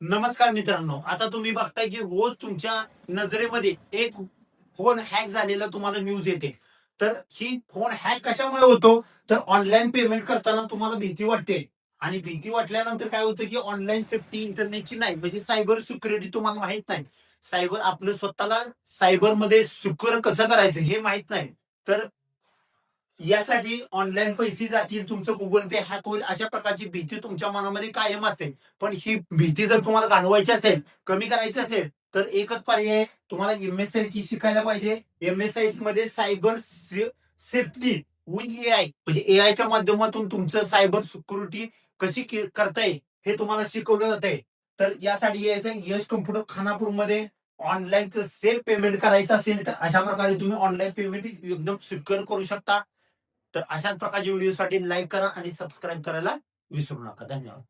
नमस्कार मित्रांनो, आता तुम्ही बघताय की रोज तुमच्या नजरेमध्ये एक फोन हॅक झालेला तुम्हाला न्यूज येते. तर ही फोन हॅक कशामुळे होतो? तर ऑनलाईन पेमेंट करताना तुम्हाला भीती वाटते आणि भीती वाटल्यानंतर काय होतं की ऑनलाईन सेफ्टी इंटरनेटची नाही, म्हणजे सायबर सिक्युरिटी तुम्हाला माहित नाही. सायबर आपलं स्वतःला सायबरमध्ये सिक्युअर कसं करायचं हे माहित नाही. तर यासाठी ऑनलाईन पैसे जातील, तुमचं गुगल पे हॅक होईल, अशा प्रकारची भीती तुमच्या मनामध्ये कायम असते. पण ही भीती जर तुम्हाला घालवायची असेल, कमी करायची असेल, तर एकच पर्याय आहे, तुम्हाला एम-एस-सी-आय-टी शिकायला पाहिजे. एम-एस-सी-आय-टी मध्ये सायबर सेफ्टी विथ एआय, म्हणजे एआयच्या माध्यमातून तुमचं सायबर सिक्युरिटी कशी करता येईल हे तुम्हाला शिकवलं जातंय. तर यासाठी यायचं यश कम्प्युटर खानापूरमध्ये ऑनलाईनचं सेफ पेमेंट करायचं असेल, तर अशा प्रकारे तुम्ही ऑनलाईन पेमेंट एकदम सिक्युअर करू शकता. तर अशाच प्रकारच्या व्हिडिओसाठी लाईक करा आणि सबस्क्राईब करायला विसरू नका. धन्यवाद.